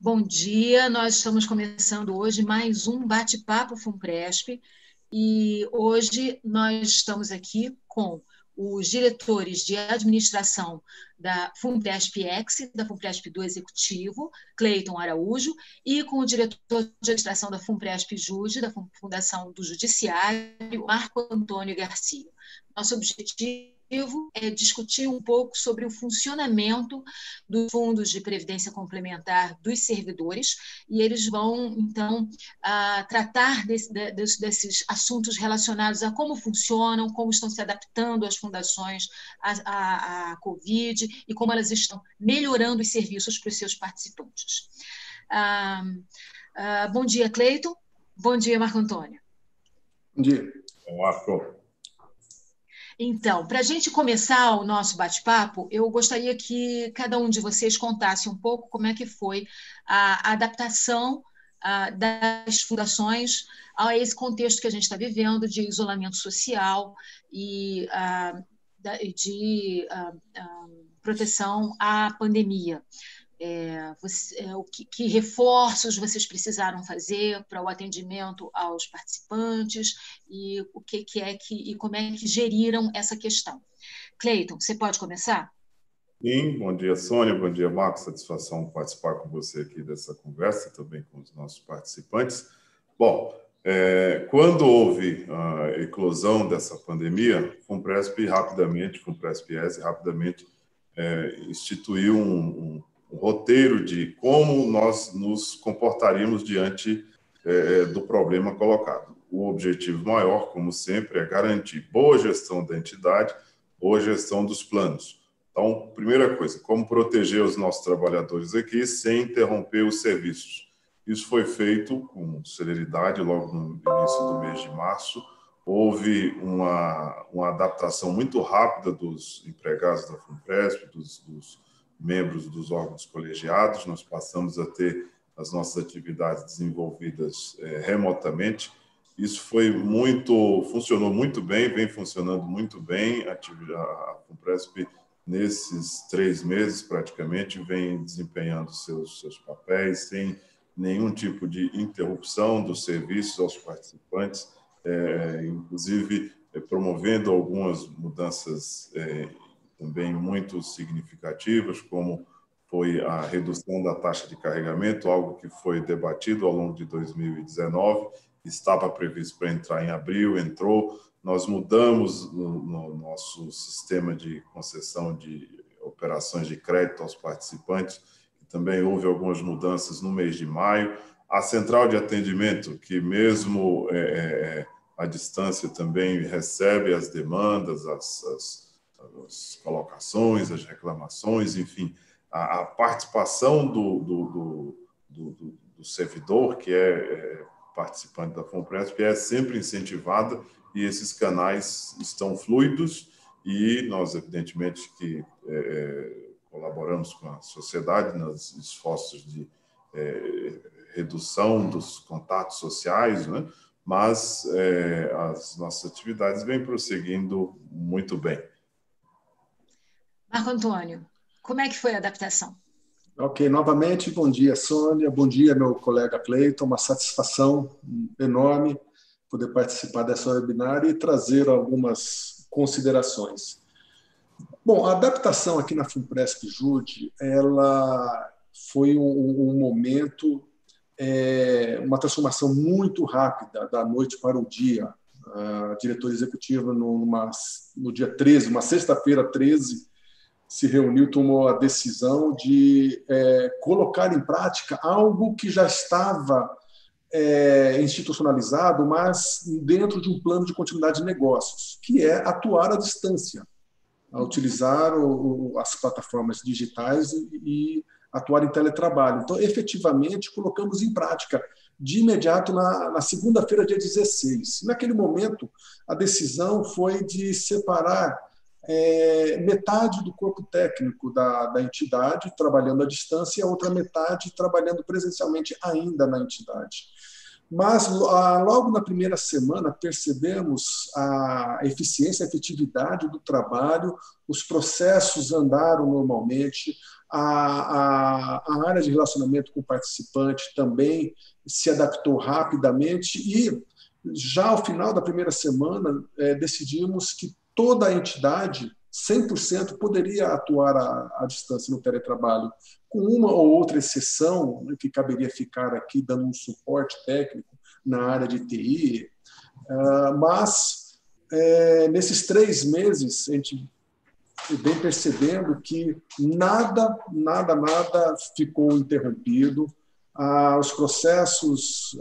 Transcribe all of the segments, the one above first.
Bom dia, nós estamos começando hoje mais um bate-papo FUNPRESP e hoje nós estamos aqui com os diretores de administração da FUNPRESP-Ex, da FUNPRESP do Executivo, Cleiton Araújo, e com o diretor de administração da FUNPRESP-Jude, da Fundação do Judiciário, Marco Antônio Garcia. Nosso objetivo é discutir um pouco sobre o funcionamento dos fundos de previdência complementar dos servidores, e eles vão, então, tratar desses assuntos relacionados a como funcionam, como estão se adaptando as fundações à Covid e como elas estão melhorando os serviços para os seus participantes. Bom dia, Cleiton. Bom dia, Marco Antônio. Bom dia. Marco. Então, para a gente começar o nosso bate-papo, eu gostaria que cada um de vocês contasse um pouco como é que foi a adaptação das fundações a esse contexto que a gente está vivendo de isolamento social e de proteção à pandemia. Que reforços vocês precisaram fazer para o atendimento aos participantes e e como é que geriram essa questão. Cleiton, você pode começar? Sim, bom dia, Sônia, bom dia, Marcos, satisfação participar com você aqui dessa conversa, também com os nossos participantes. Bom, quando houve a eclosão dessa pandemia, a FUNPRESP rapidamente instituiu um roteiro de como nós nos comportaríamos diante do problema colocado. O objetivo maior, como sempre, é garantir boa gestão da entidade, boa gestão dos planos. Então, primeira coisa, como proteger os nossos trabalhadores aqui sem interromper os serviços. Isso foi feito com celeridade logo no início do mês de março. Houve uma adaptação muito rápida dos empregados da FUNPRESP, dos membros dos órgãos colegiados. Nós passamos a ter as nossas atividades desenvolvidas remotamente. Isso funcionou muito bem, vem funcionando muito bem. A FUNPRESP, nesses 3 meses, praticamente, vem desempenhando seus papéis, sem nenhum tipo de interrupção dos serviços aos participantes, inclusive promovendo algumas mudanças também muito significativas, como foi a redução da taxa de carregamento, algo que foi debatido ao longo de 2019, estava previsto para entrar em abril, entrou. Nós mudamos no nosso sistema de concessão de operações de crédito aos participantes, e também houve algumas mudanças no mês de maio. A central de atendimento, que mesmo à distância também recebe as demandas, as colocações, as reclamações, enfim, a participação do servidor, que é participante da FUNPRESP, é sempre incentivada, e esses canais estão fluidos, e nós, evidentemente, que colaboramos com a sociedade nos esforços de redução dos contatos sociais, né? Mas as nossas atividades vêm prosseguindo muito bem. Marco Antônio, como é que foi a adaptação? Ok, novamente, bom dia, Sônia, bom dia, meu colega Cleiton, uma satisfação enorme poder participar dessa webinar e trazer algumas considerações. Bom, a adaptação aqui na FUNPRESP-Jude, ela foi um momento, uma transformação muito rápida da noite para o dia. A diretoria executiva, no dia 13, uma sexta-feira 13, se reuniu, tomou a decisão de colocar em prática algo que já estava institucionalizado, mas dentro de um plano de continuidade de negócios, que é atuar à distância, a utilizar as plataformas digitais e atuar em teletrabalho. Então, efetivamente, colocamos em prática de imediato na segunda-feira, dia 16. Naquele momento, a decisão foi de separar metade do corpo técnico da entidade trabalhando à distância e a outra metade trabalhando presencialmente ainda na entidade. Mas, logo na primeira semana, percebemos a eficiência, a efetividade do trabalho, os processos andaram normalmente, A área de relacionamento com o participante também se adaptou rapidamente e, já ao final da primeira semana, decidimos que toda a entidade, 100%, poderia atuar à distância no teletrabalho, com uma ou outra exceção, né, que caberia ficar aqui dando um suporte técnico na área de TI. Mas, nesses 3 meses, a gente vem percebendo que nada ficou interrompido, os processos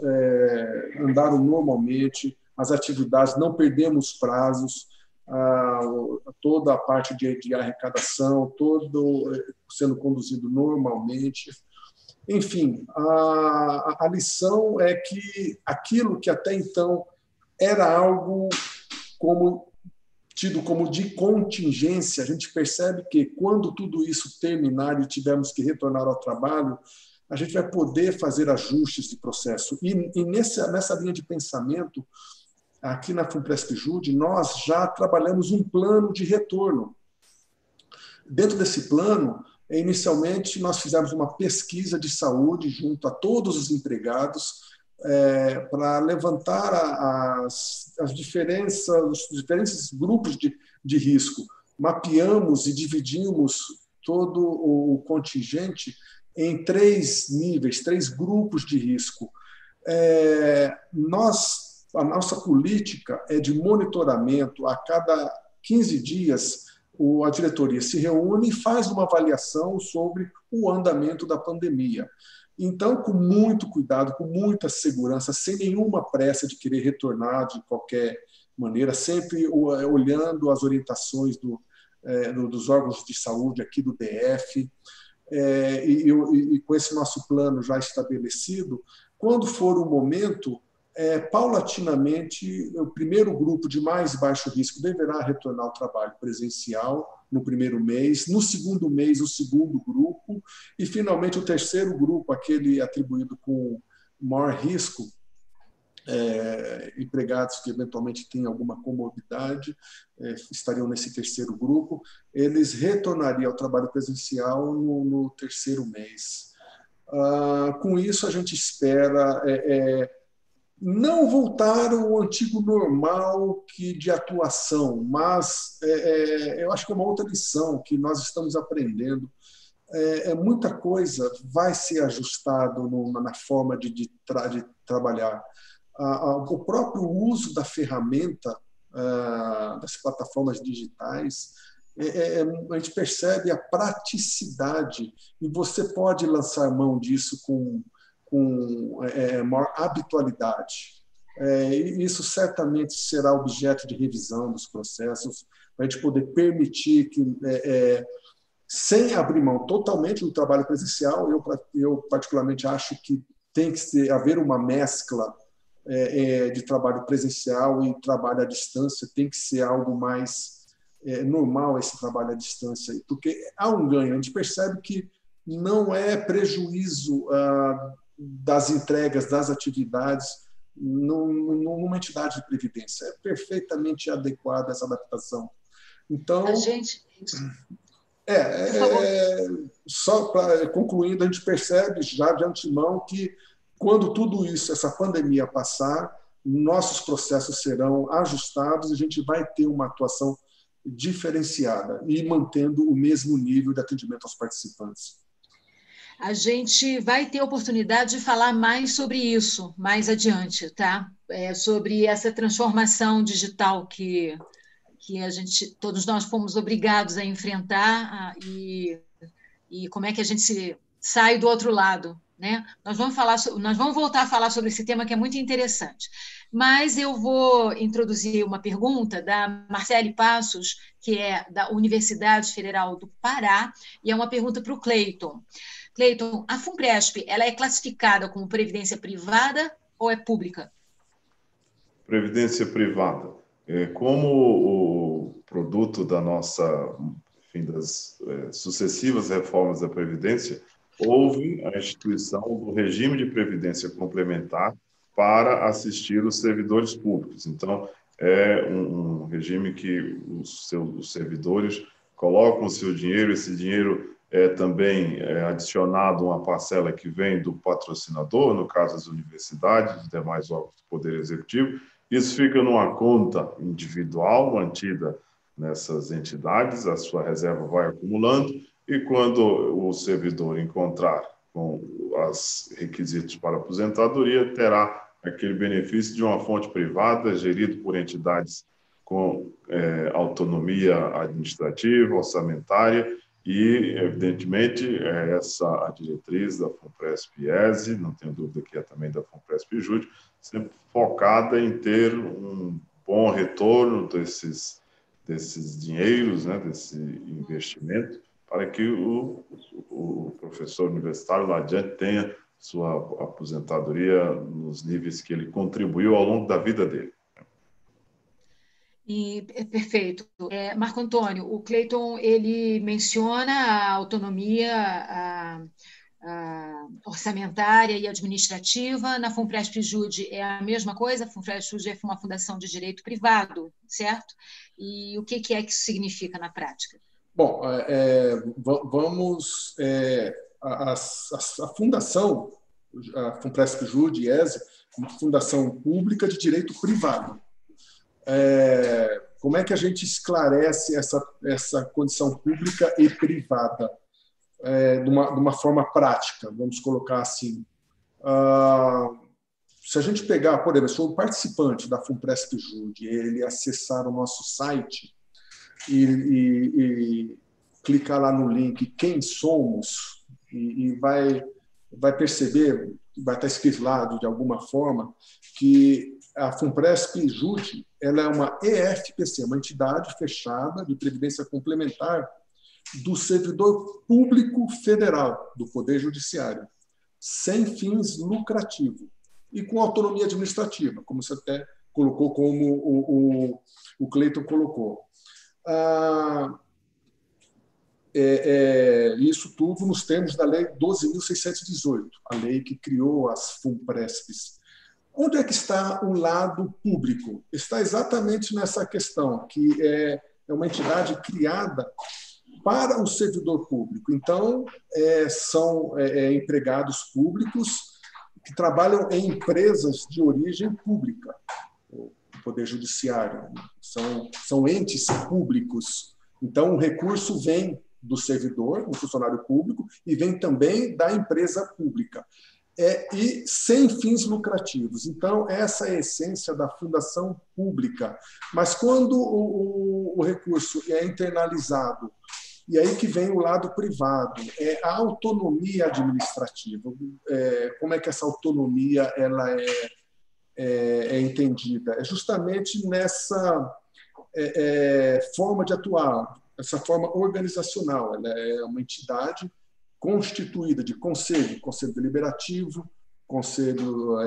andaram normalmente, as atividades, não perdemos prazos, toda a parte de arrecadação, todo sendo conduzido normalmente. Enfim, a lição é que aquilo que até então era algo tido como de contingência, a gente percebe que quando tudo isso terminar e tivermos que retornar ao trabalho, a gente vai poder fazer ajustes de processo. E nessa linha de pensamento, aqui na FUNPRESP-JUDE, nós já trabalhamos um plano de retorno. Dentro desse plano, inicialmente, nós fizemos uma pesquisa de saúde junto a todos os empregados, para levantar os diferentes grupos de risco. Mapeamos e dividimos todo o contingente em 3 níveis, 3 grupos de risco. A nossa política é de monitoramento. A cada 15 dias, a diretoria se reúne e faz uma avaliação sobre o andamento da pandemia. Então, com muito cuidado, com muita segurança, sem nenhuma pressa de querer retornar de qualquer maneira, sempre olhando as orientações dos órgãos de saúde aqui do DF, e com esse nosso plano já estabelecido, quando for o momento, paulatinamente, o primeiro grupo de mais baixo risco deverá retornar ao trabalho presencial no primeiro mês, no segundo mês, o segundo grupo, e, finalmente, o terceiro grupo, aquele atribuído com maior risco, empregados que eventualmente têm alguma comorbidade, estariam nesse terceiro grupo, eles retornariam ao trabalho presencial no terceiro mês. Com isso, a gente espera não voltar ao antigo normal de atuação, mas eu acho que é uma outra lição que nós estamos aprendendo. Muita coisa vai ser ajustado na forma de trabalhar. O próprio uso da ferramenta, das plataformas digitais, a gente percebe a praticidade, e você pode lançar mão disso com maior habitualidade. Isso certamente será objeto de revisão dos processos, para a gente poder permitir que, sem abrir mão totalmente do trabalho presencial, eu particularmente acho que tem que haver uma mescla de trabalho presencial e trabalho à distância, tem que ser algo mais normal esse trabalho à distância, porque há um ganho, a gente percebe que não é prejuízo das entregas, das atividades numa entidade de previdência. É perfeitamente adequada essa adaptação. Então, só concluindo, a gente percebe já de antemão que, quando tudo isso, essa pandemia passar, nossos processos serão ajustados e a gente vai ter uma atuação diferenciada e mantendo o mesmo nível de atendimento aos participantes. A gente vai ter oportunidade de falar mais sobre isso mais adiante, tá? Sobre essa transformação digital que todos nós fomos obrigados a enfrentar e como é que a gente sai do outro lado, né? Nós vamos voltar a falar sobre esse tema que é muito interessante. Mas eu vou introduzir uma pergunta da Marcele Passos, que é da Universidade Federal do Pará, e é uma pergunta para o Cleiton. Cleiton, a FUNPRESP, ela é classificada como previdência privada ou é pública? Previdência privada. Como o produto da nossa, das sucessivas reformas da Previdência, houve a instituição do regime de previdência complementar para assistir os servidores públicos. Então, é um regime que os servidores colocam o seu dinheiro, esse dinheiro também adicionado uma parcela que vem do patrocinador, no caso as universidades, os demais órgãos do Poder Executivo. Isso fica numa conta individual, mantida nessas entidades, a sua reserva vai acumulando, e quando o servidor encontrar com os requisitos para aposentadoria, terá aquele benefício de uma fonte privada, gerido por entidades com autonomia administrativa, orçamentária, e, evidentemente, essa a diretriz da FUNPRESP-ESE, não tenho dúvida que é também da FUNPRESP-JUDE, sempre focada em ter um bom retorno desses dinheiros, né, desse investimento, para que o professor universitário lá adiante tenha sua aposentadoria nos níveis que ele contribuiu ao longo da vida dele. Perfeito. Marco Antônio, o Cleiton ele menciona a autonomia a orçamentária e administrativa. Na FUNPRESP-JUDE é a mesma coisa. A FUNPRESP-JUDE é uma fundação de direito privado, certo? E o que é que isso significa na prática? Bom, vamos... a fundação, a FUNPRESP-JUDE, ESE, é uma fundação pública de direito privado. Como é que a gente esclarece essa condição pública e privada de uma forma prática, vamos colocar assim? Se a gente pegar, por exemplo, se o participante da FUNPRESP-JUDE ele acessar o nosso site e clicar lá no link Quem Somos, e vai perceber, vai estar escrito lá de alguma forma, que a FUNPRESP-JUDE ela é uma EFPC, uma entidade fechada de previdência complementar do servidor público federal do Poder Judiciário, sem fins lucrativos e com autonomia administrativa, como você até colocou, como o Cleiton colocou. Isso tudo nos termos da Lei 12.618, a lei que criou as FUNPRESPs. Onde é que está o lado público? Está exatamente nessa questão, que é uma entidade criada para o servidor público. Então, são empregados públicos que trabalham em empresas de origem pública, o Poder Judiciário, são entes públicos. Então, o recurso vem do servidor, do funcionário público, e vem também da empresa pública. E sem fins lucrativos. Então, essa é a essência da fundação pública. Mas quando o recurso é internalizado, e aí que vem o lado privado, a autonomia administrativa. Como é que essa autonomia ela é entendida? É justamente nessa forma de atuar, essa forma organizacional. Ela é uma entidade constituída de conselho deliberativo, conselho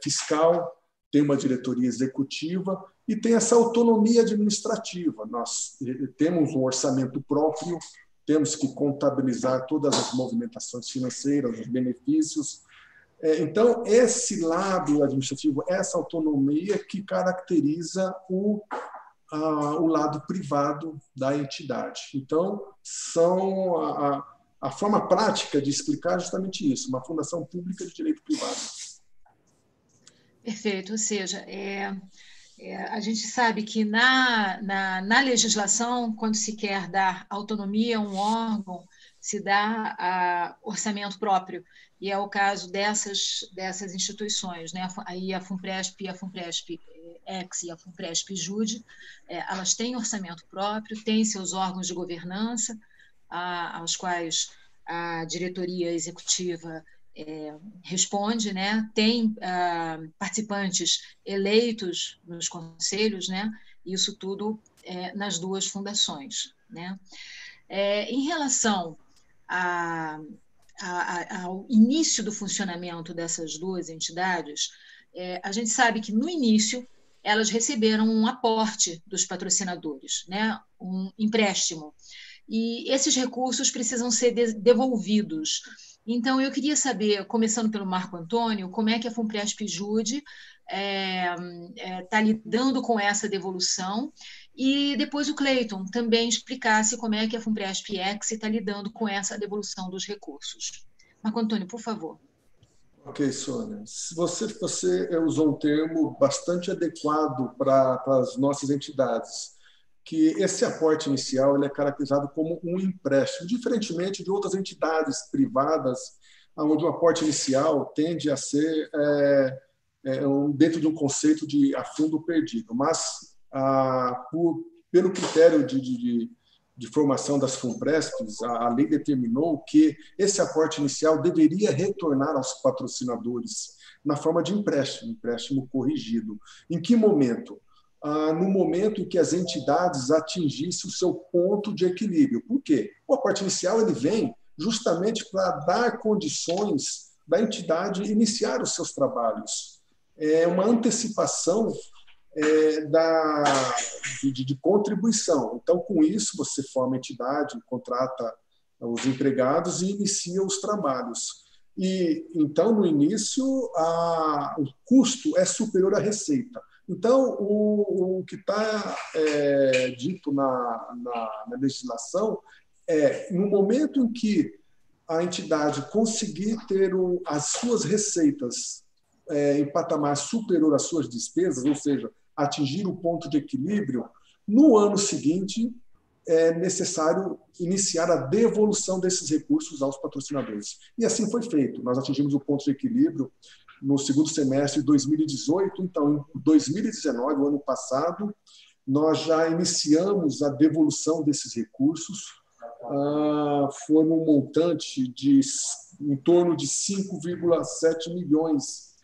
fiscal, tem uma diretoria executiva e tem essa autonomia administrativa. Nós temos um orçamento próprio, temos que contabilizar todas as movimentações financeiras, os benefícios. Então, esse lado administrativo, essa autonomia que caracteriza o lado privado da entidade. Então, a forma prática de explicar é justamente isso, uma fundação pública de direito privado. Perfeito, ou seja, a gente sabe que na legislação, quando se quer dar autonomia a um órgão, se dá orçamento próprio, e é o caso dessas instituições, né? Aí a FUNPRESP, a FUNPRESP-EX e a FUNPRESP-JUDE, elas têm orçamento próprio, têm seus órgãos de governança, aos quais a diretoria executiva responde, né? Tem participantes eleitos nos conselhos, né? Isso tudo nas duas fundações, né? Em relação ao início do funcionamento dessas duas entidades, a gente sabe que, no início, elas receberam um aporte dos patrocinadores, né? Um empréstimo. E esses recursos precisam ser devolvidos. Então, eu queria saber, começando pelo Marco Antônio, como é que a FUNPRESP-JUDE está lidando com essa devolução e depois o Cleiton também explicasse como é que a FUNPRESP-EX está lidando com essa devolução dos recursos. Marco Antônio, por favor. Ok, Sônia. Você usou um termo bastante adequado para as nossas entidades, que esse aporte inicial ele é caracterizado como um empréstimo, diferentemente de outras entidades privadas, onde o aporte inicial tende a ser dentro de um conceito de a fundo perdido. Mas, pelo critério de formação das FUNPRESPs, a lei determinou que esse aporte inicial deveria retornar aos patrocinadores na forma de empréstimo corrigido. Em que momento? No momento em que as entidades atingissem o seu ponto de equilíbrio. Por quê? O aporte inicial ele vem justamente para dar condições da entidade iniciar os seus trabalhos. É uma antecipação de contribuição. Então, com isso, você forma a entidade, contrata os empregados e inicia os trabalhos. E, então, no início, o custo é superior à receita. Então, o que está dito na legislação no momento em que a entidade conseguir ter as suas receitas em patamar superior às suas despesas, ou seja, atingir o ponto de equilíbrio, no ano seguinte é necessário iniciar a devolução desses recursos aos patrocinadores. E assim foi feito. Nós atingimos o ponto de equilíbrio no segundo semestre de 2018. Então, em 2019, o ano passado, nós já iniciamos a devolução desses recursos. Foi um montante de em torno de 5,7 milhões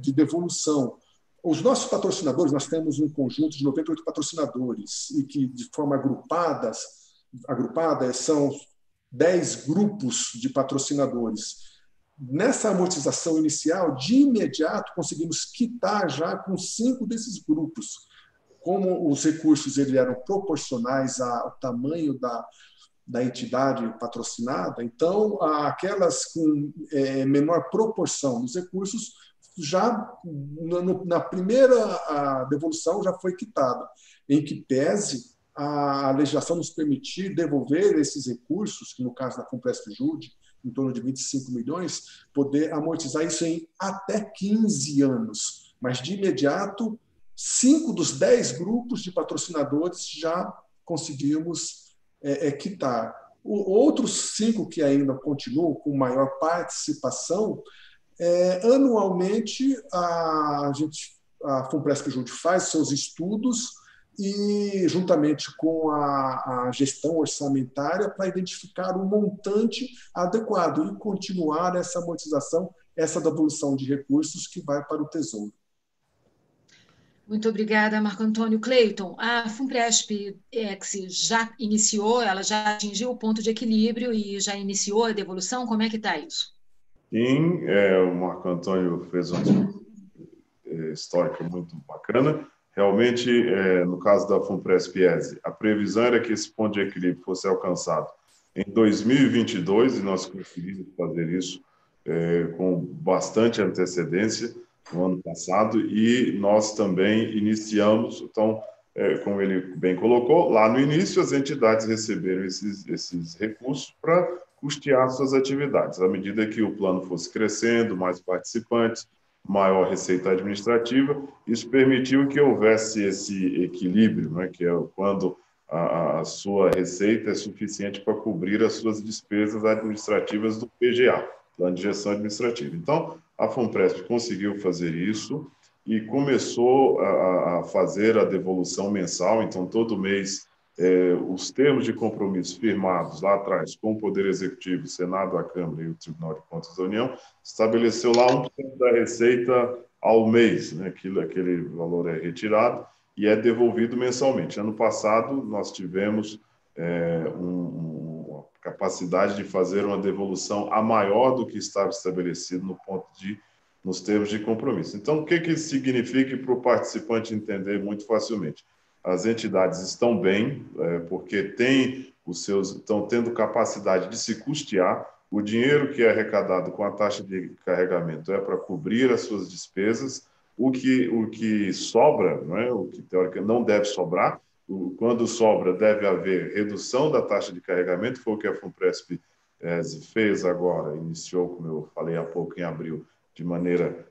de devolução. Os nossos patrocinadores, nós temos um conjunto de 98 patrocinadores, e que, de forma agrupada são 10 grupos de patrocinadores. Nessa amortização inicial, de imediato, conseguimos quitar já com 5 desses grupos. Como os recursos eram proporcionais ao tamanho da entidade patrocinada, então, aquelas com menor proporção dos recursos, já na primeira devolução já foi quitada, em que pese a legislação nos permitir devolver esses recursos, que no caso da FUNPRESP-JUDE, em torno de 25 milhões, poder amortizar isso em até 15 anos. Mas, de imediato, 5 dos 10 grupos de patrocinadores já conseguimos quitar. Outros 5 que ainda continuam com maior participação, anualmente a FUNPRESP-JUDE faz seus estudos e, juntamente com a gestão orçamentária, para identificar um montante adequado e continuar essa amortização, essa devolução de recursos que vai para o Tesouro. Muito obrigada, Marco Antônio. Cleiton, a FUNPRESP-EX já iniciou, ela já atingiu o ponto de equilíbrio e já iniciou a devolução? Como é que está isso? Sim, o Marco Antônio fez uma histórica muito bacana. Realmente, no caso da FUNPRESP-ES, a previsão era que esse ponto de equilíbrio fosse alcançado em 2022, e nós conseguimos fazer isso com bastante antecedência no ano passado, e nós também iniciamos, então, como ele bem colocou, lá no início as entidades receberam esses recursos para custear suas atividades. À medida que o plano fosse crescendo, mais participantes, maior receita administrativa, isso permitiu que houvesse esse equilíbrio, né, que é quando a sua receita é suficiente para cobrir as suas despesas administrativas do PGA, Plano de Gestão Administrativa. Então, a FUNPRESP conseguiu fazer isso e começou a fazer a devolução mensal. Então, todo mês, os termos de compromisso firmados lá atrás com o Poder Executivo, o Senado, a Câmara e o Tribunal de Contas da União, estabeleceu lá 1% da receita ao mês, né? Aquele valor é retirado e é devolvido mensalmente. Ano passado, nós tivemos uma capacidade de fazer uma devolução a maior do que estava estabelecido nos termos de compromisso. Então, o que isso significa para o participante entender muito facilmente? As entidades estão bem, porque estão tendo capacidade de se custear. O dinheiro que é arrecadado com a taxa de carregamento é para cobrir as suas despesas. O que sobra, não é? O que teoricamente não deve sobrar, quando sobra, deve haver redução da taxa de carregamento, foi o que a FUNPRESP fez agora, iniciou, como eu falei há pouco, em abril, de maneira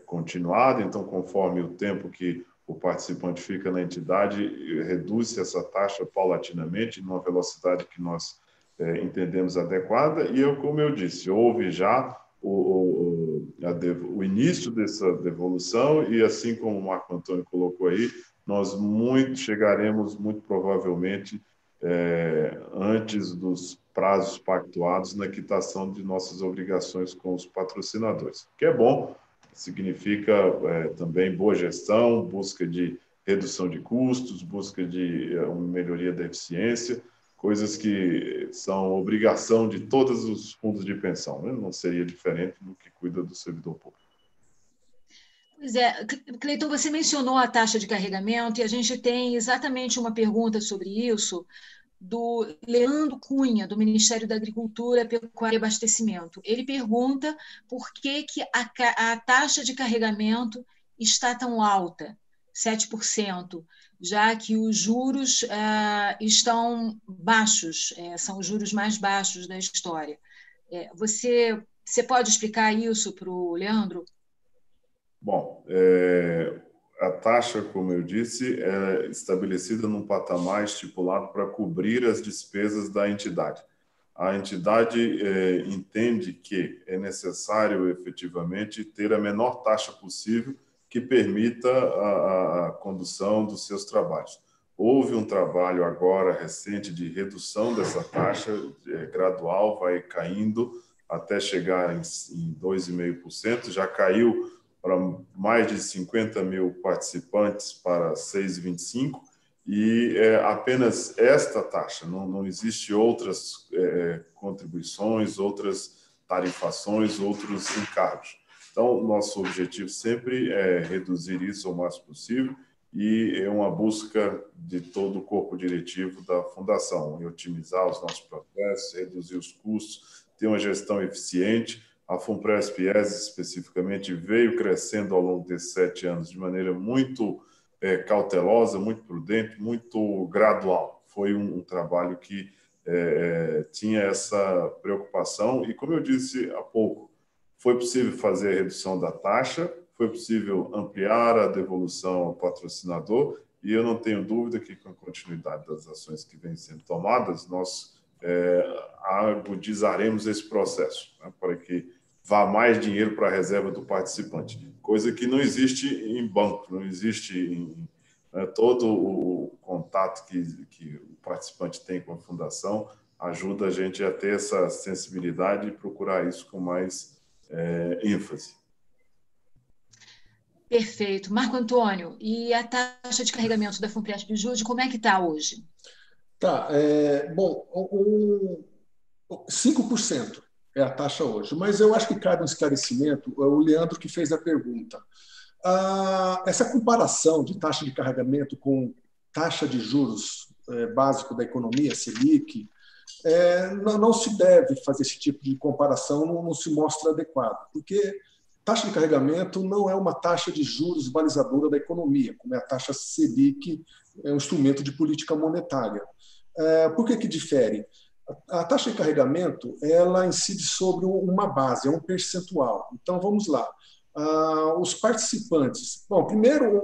continuada. Então, conforme o tempo que o participante fica na entidade, reduz-se essa taxa paulatinamente, numa velocidade que nós entendemos adequada. E, como eu disse, houve já o início dessa devolução e, assim como o Marco Antônio colocou aí, nós chegaremos, muito provavelmente, antes dos prazos pactuados na quitação de nossas obrigações com os patrocinadores, que é bom, significa também boa gestão, busca de redução de custos, busca de uma melhoria da eficiência, coisas que são obrigação de todos os fundos de pensão, né? Não seria diferente do que cuida do servidor público. Pois é, Cleiton, você mencionou a taxa de carregamento e a gente tem exatamente uma pergunta sobre isso do Leandro Cunha, do Ministério da Agricultura, Pecuária e Abastecimento. Ele pergunta por que a taxa de carregamento está tão alta, 7%, já que os juros estão baixos, são os juros mais baixos da história. Você pode explicar isso para o Leandro? Bom, a taxa, como eu disse, é estabelecida num patamar estipulado para cobrir as despesas da entidade. A entidade entende que é necessário, efetivamente, ter a menor taxa possível que permita a condução dos seus trabalhos. Houve um trabalho agora recente de redução dessa taxa, gradual, vai caindo até chegar em 2,5%, já caiu para mais de 50 mil participantes para 6,25%, e apenas esta taxa, não existe outras contribuições, outras tarifações, outros encargos. Então, nosso objetivo sempre é reduzir isso ao máximo possível e é uma busca de todo o corpo diretivo da Fundação, em otimizar os nossos processos, reduzir os custos, ter uma gestão eficiente. A FUNPRESP-ESE, especificamente, veio crescendo ao longo desses 7 anos de maneira muito cautelosa, muito prudente, muito gradual. Foi um trabalho que tinha essa preocupação e, como eu disse há pouco, foi possível fazer a redução da taxa, foi possível ampliar a devolução ao patrocinador e eu não tenho dúvida que, com a continuidade das ações que vêm sendo tomadas, nós agudizaremos esse processo, né, para que vá mais dinheiro para a reserva do participante, coisa que não existe em banco, não existe em todo o contato que o participante tem com a fundação, ajuda a gente a ter essa sensibilidade e procurar isso com mais ênfase. Perfeito. Marco Antônio, e a taxa de carregamento da FUNPRESP Jude, como é que está hoje? Tá, bom, 5% é a taxa hoje, mas eu acho que cabe um esclarecimento, é o Leandro que fez a pergunta. Essa comparação de taxa de carregamento com taxa de juros básico da economia, Selic, não se deve fazer esse tipo de comparação, não se mostra adequado, porque taxa de carregamento não é uma taxa de juros balizadora da economia, como é a taxa Selic, é um instrumento de política monetária. Por que difere? A taxa de carregamento ela incide sobre uma base, é um percentual. Então, vamos lá. Os participantes... Bom, primeiro,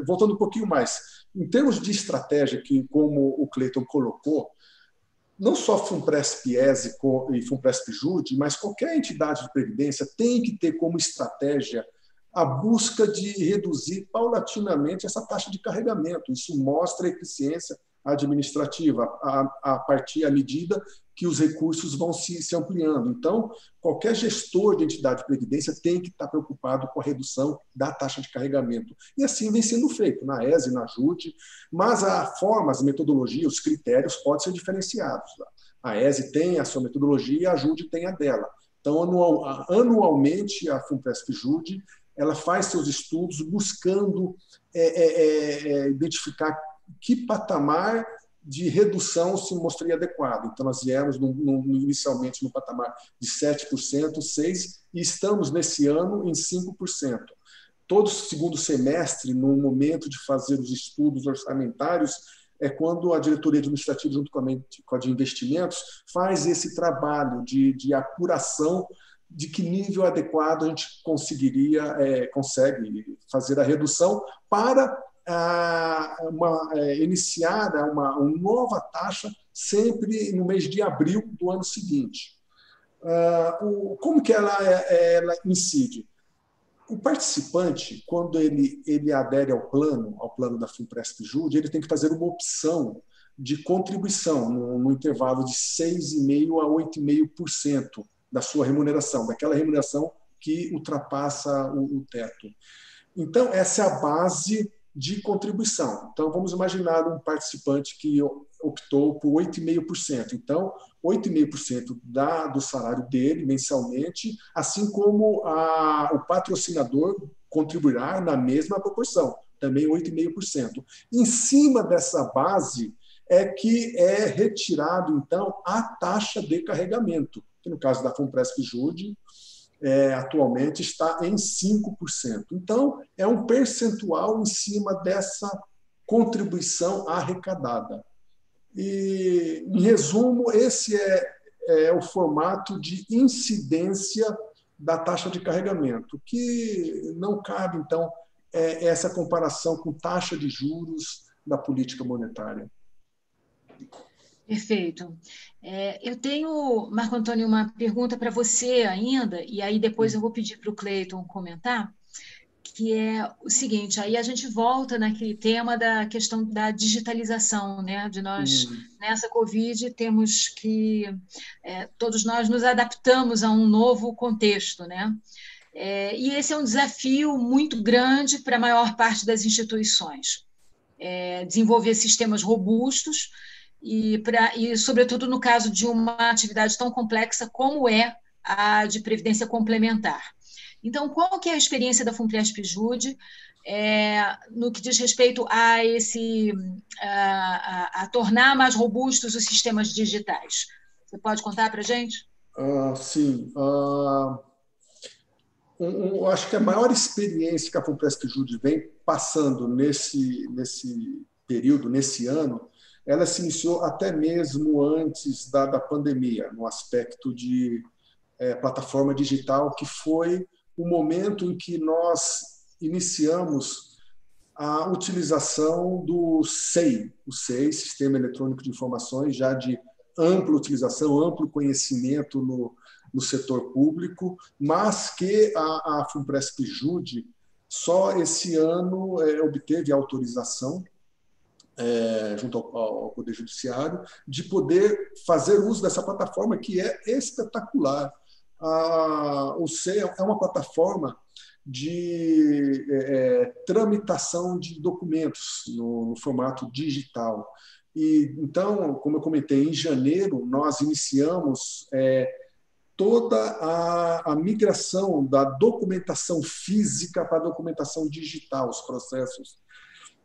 voltando um pouquinho mais, em termos de estratégia, que como o Cleiton colocou, não só FUNPRESP-ESE e FUNPRESP-JUDE, mas qualquer entidade de previdência tem que ter como estratégia a busca de reduzir paulatinamente essa taxa de carregamento. Isso mostra a eficiência administrativa à medida que os recursos vão se ampliando. Então, qualquer gestor de entidade de previdência tem que estar preocupado com a redução da taxa de carregamento. E assim vem sendo feito na ESE e na JUDE, mas a forma, as metodologias, os critérios podem ser diferenciados. A ESE tem a sua metodologia e a JUDE tem a dela. Então, anualmente, a FUNPRESP-JUDE ela faz seus estudos buscando identificar que patamar de redução se mostraria adequado. Então, nós viemos inicialmente no patamar de 7%, 6%, e estamos nesse ano em 5%. todo segundo semestre, no momento de fazer os estudos orçamentários, é quando a diretoria administrativa, junto com a de investimentos, faz esse trabalho de apuração de que nível adequado a gente consegue fazer a redução para iniciar uma nova taxa sempre no mês de abril do ano seguinte. Como que ela incide? O participante, quando ele adere ao plano da FUNPRESP-JUDE, ele tem que fazer uma opção de contribuição no intervalo de 6,5% a 8,5% da sua remuneração, daquela remuneração que ultrapassa o teto. Então, essa é a base de contribuição. Então, vamos imaginar um participante que optou por 8,5%. Então, 8,5% do salário dele mensalmente, assim como o patrocinador contribuirá na mesma proporção, também 8,5%. Em cima dessa base é que é retirado, então, a taxa de carregamento, que no caso da FUNPRESP-JUDE, atualmente está em 5%. Então, é um percentual em cima dessa contribuição arrecadada. E, em resumo, esse é o formato de incidência da taxa de carregamento, que não cabe, então, essa comparação com taxa de juros da política monetária. Perfeito. Eu tenho, Marco Antônio, uma pergunta para você ainda, e aí depois eu vou pedir para o Cleiton comentar, que é o seguinte, aí a gente volta naquele tema da questão da digitalização, né? De nós, nessa Covid, temos que, todos nós nos adaptamos a um novo contexto, né? E esse é um desafio muito grande para a maior parte das instituições. Desenvolver sistemas robustos e, sobretudo, no caso de uma atividade tão complexa como é a de previdência complementar. Então, qual que é a experiência da FUNPRESP-JUDE no que diz respeito a tornar mais robustos os sistemas digitais? Você pode contar para a gente? Sim. Acho que a maior experiência que a FUNPRESP-JUDE vem passando nesse período, nesse ano, ela se iniciou até mesmo antes da pandemia, no aspecto de plataforma digital, que foi o momento em que nós iniciamos a utilização do SEI, Sistema Eletrônico de Informações, já de ampla utilização, amplo conhecimento no setor público, mas que a FUNPRESP-JUDE só esse ano obteve autorização junto ao Poder Judiciário de poder fazer uso dessa plataforma, que é espetacular. O SEI é uma plataforma de tramitação de documentos no formato digital. E, então, como eu comentei, em janeiro nós iniciamos toda a migração da documentação física para a documentação digital, os processos.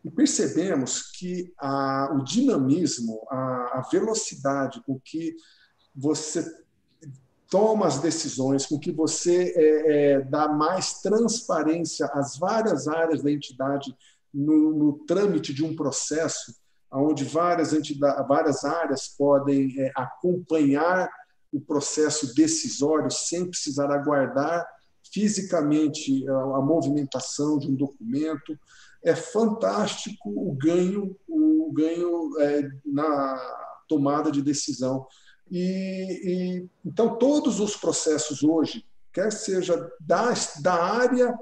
E percebemos que o dinamismo, a velocidade com que você toma as decisões, com que você dá mais transparência às várias áreas da entidade no trâmite de um processo, onde várias áreas podem acompanhar o processo decisório sem precisar aguardar fisicamente a movimentação de um documento. É fantástico o ganho na tomada de decisão. Então, todos os processos hoje, quer seja da área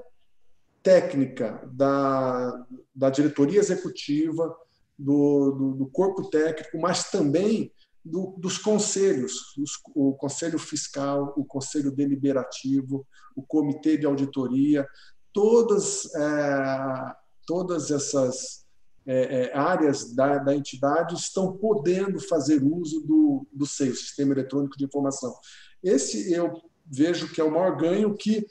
técnica, da diretoria executiva, do corpo técnico, mas também dos conselhos, o Conselho Fiscal, o Conselho Deliberativo, o Comitê de Auditoria, todas essas áreas da entidade estão podendo fazer uso do SEI, Sistema Eletrônico de Informação. Esse eu vejo que é o maior ganho, que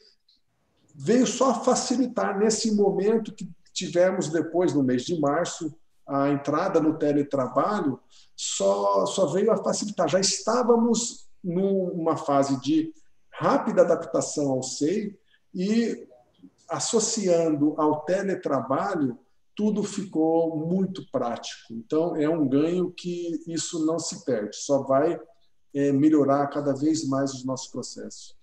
veio só facilitar nesse momento que tivemos depois, no mês de março, a entrada no teletrabalho, só veio a facilitar. Já estávamos numa fase de rápida adaptação ao SEI e associando ao teletrabalho, tudo ficou muito prático. Então, é um ganho que isso não se perde, só vai melhorar cada vez mais os nossos processos.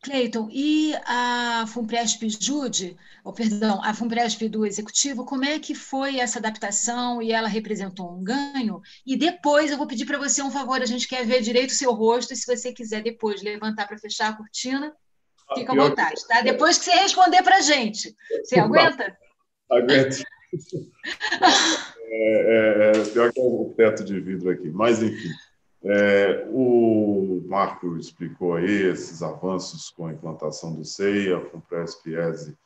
Cleiton, e a FUNPRESP-JUDE, perdão, a FUNPRESP do Executivo, como é que foi essa adaptação e ela representou um ganho? E depois eu vou pedir para você um favor, a gente quer ver direito o seu rosto, e se você quiser depois levantar para fechar a cortina, fica à vontade, tá? Depois que você responder para a gente. Você aguenta? Aguento. Pior que é o teto de vidro aqui, mas enfim. O Marco explicou aí esses avanços com a implantação do SEI, a FUNPRESP-ESE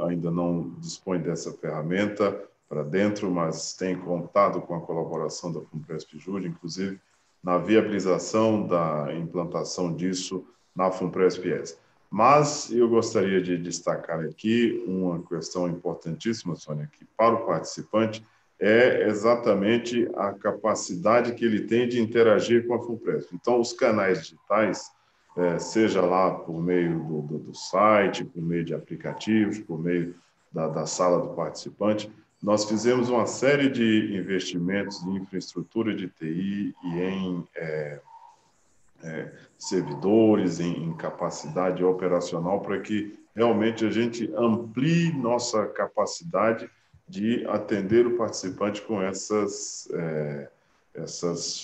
ainda não dispõe dessa ferramenta para dentro, mas tem contado com a colaboração da FUNPRESP-JUDE, inclusive na viabilização da implantação disso na FUNPRESP-ESE. Mas eu gostaria de destacar aqui uma questão importantíssima, Sônia, que para o participante é exatamente a capacidade que ele tem de interagir com a FUNPRESP. Então, os canais digitais, seja lá por meio do site, por meio de aplicativos, por meio da sala do participante, nós fizemos uma série de investimentos em infraestrutura de TI e em servidores, em capacidade operacional, para que realmente a gente amplie nossa capacidade de atender o participante com essas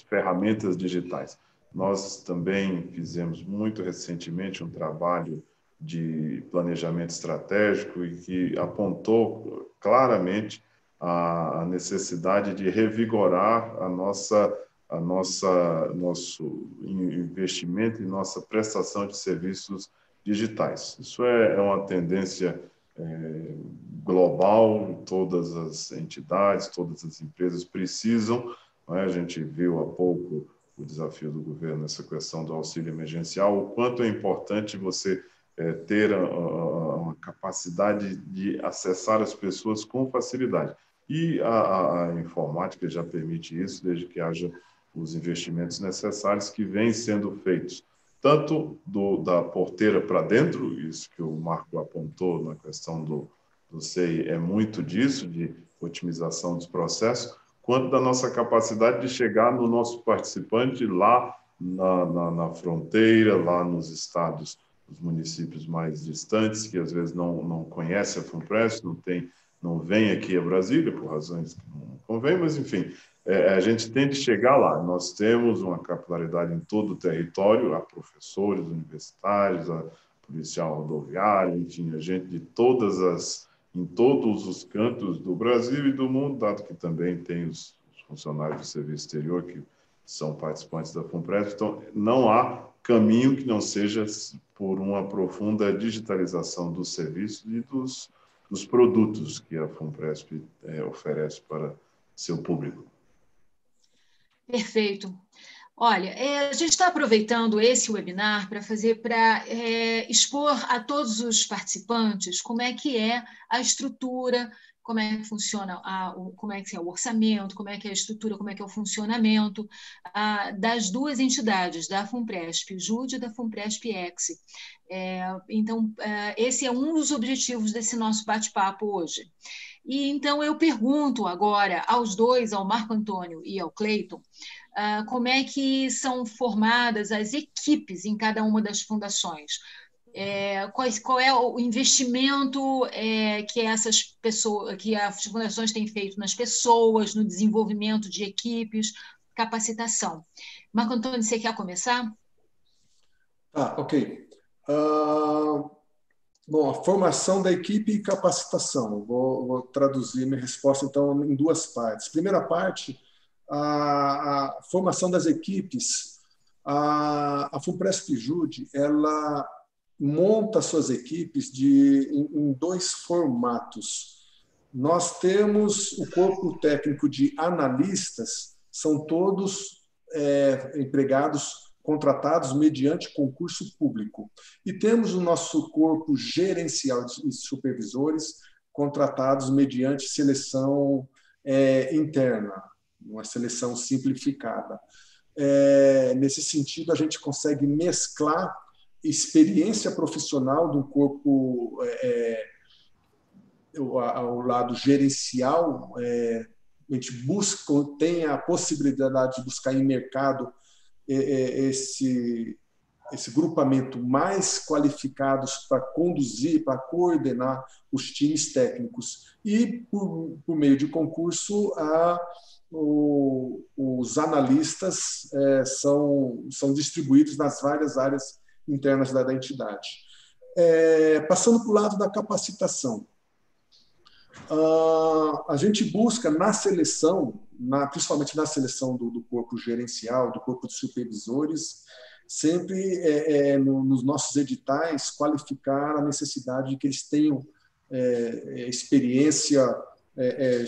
ferramentas digitais. Nós também fizemos muito recentemente um trabalho de planejamento estratégico e que apontou claramente a necessidade de revigorar nosso investimento e nossa prestação de serviços digitais. Isso é uma tendência global, todas as entidades, todas as empresas precisam, né? A gente viu há pouco o desafio do governo nessa questão do auxílio emergencial, o quanto é importante você ter uma capacidade de acessar as pessoas com facilidade. E a informática já permite isso, desde que haja os investimentos necessários que vêm sendo feitos, tanto da porteira para dentro, isso que o Marco apontou na questão do SEI, é muito disso, de otimização dos processos, quanto da nossa capacidade de chegar no nosso participante lá na fronteira, lá nos estados, nos municípios mais distantes, que às vezes não conhecem a FUNPRESP, não vem aqui a Brasília, por razões que não convém, mas, enfim, a gente tem de chegar lá. Nós temos uma capilaridade em todo o território, há professores universitários, há policial rodoviário, enfim, a gente em todos os cantos do Brasil e do mundo, dado que também tem os funcionários do serviço exterior que são participantes da FUNPRESP. Então, não há caminho que não seja por uma profunda digitalização dos serviços e dos produtos que a FUNPRESP oferece para seu público. Perfeito. Olha, a gente está aproveitando esse webinar para expor a todos os participantes como é que é a estrutura, como é que funciona, como é que é o orçamento, como é que é a estrutura, como é que é o funcionamento das duas entidades, da FUNPRESP-JUDE e da FUNPRESP-EXE. Então, esse é um dos objetivos desse nosso bate-papo hoje. E então eu pergunto agora aos dois, ao Marco Antônio e ao Cleiton, como é que são formadas as equipes em cada uma das fundações. Qual é o investimento que as fundações têm feito nas pessoas, no desenvolvimento de equipes, capacitação. Marco Antônio, você quer começar? Ok. Bom, a formação da equipe e capacitação. Vou traduzir minha resposta, então, em duas partes. Primeira parte, a formação das equipes. A FUNPRESP-JUDE, ela monta suas equipes em dois formatos. Nós temos o corpo técnico de analistas, são todos empregados contratados mediante concurso público. E temos o nosso corpo gerencial de supervisores contratados mediante seleção interna, uma seleção simplificada. Nesse sentido, a gente consegue mesclar experiência profissional do corpo ao lado gerencial, a gente tem a possibilidade de buscar em mercado esse grupamento mais qualificados para conduzir, para coordenar os times técnicos. E, por meio de concurso, os analistas são distribuídos nas várias áreas internas da entidade. Passando para o lado da capacitação. A gente busca na seleção, principalmente na seleção do corpo gerencial, do corpo de supervisores, sempre nos nossos editais qualificar a necessidade de que eles tenham experiência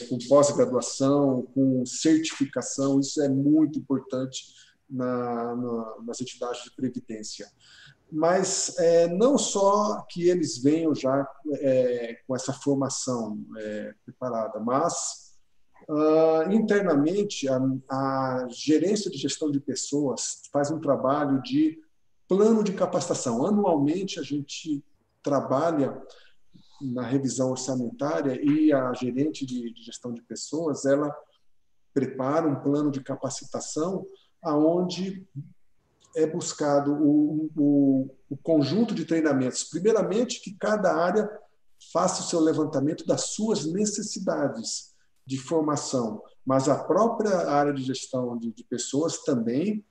com pós-graduação, com certificação. Isso é muito importante nas entidades de previdência. Mas não só que eles venham já com essa formação preparada, mas internamente a gerência de gestão de pessoas faz um trabalho de plano de capacitação. Anualmente a gente trabalha na revisão orçamentária e a gerente de gestão de pessoas, ela prepara um plano de capacitação aonde é buscado o conjunto de treinamentos. Primeiramente, que cada área faça o seu levantamento das suas necessidades de formação, mas a própria área de gestão de pessoas também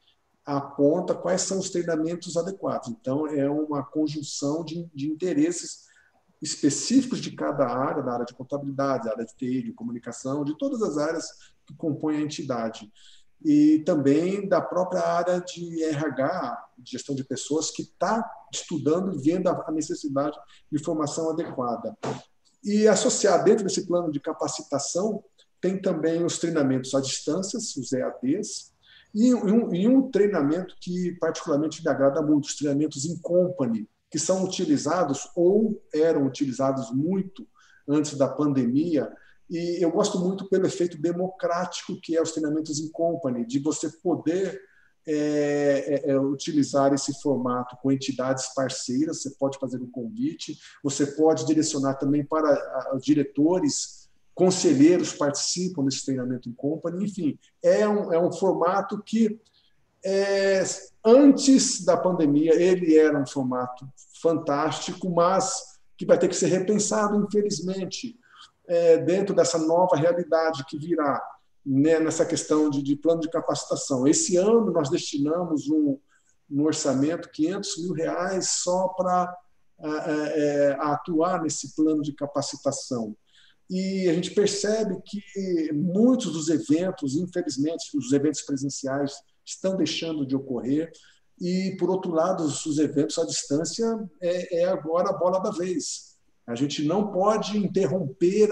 aponta quais são os treinamentos adequados. Então, é uma conjunção de interesses específicos de cada área, da área de contabilidade, da área de TI, de comunicação, de todas as áreas que compõem a entidade. E também da própria área de RH, de gestão de pessoas, que está estudando e vendo a necessidade de formação adequada. E associar dentro desse plano de capacitação, tem também os treinamentos à distância, os EADs, e um treinamento que particularmente me agrada muito, os treinamentos in company, que são utilizados ou eram utilizados muito antes da pandemia. E eu gosto muito pelo efeito democrático que é os treinamentos in company, de você poder utilizar esse formato com entidades parceiras. Você pode fazer um convite, você pode direcionar também para diretores, conselheiros participam desse treinamento in company. Enfim, é um formato que, antes da pandemia, ele era um formato fantástico, mas que vai ter que ser repensado, infelizmente, dentro dessa nova realidade que virá, né, nessa questão de plano de capacitação. Esse ano nós destinamos no orçamento R$500 mil só para atuar nesse plano de capacitação. E a gente percebe que muitos dos eventos, infelizmente, os eventos presenciais estão deixando de ocorrer e, por outro lado, os eventos à distância agora a bola da vez. A gente não pode interromper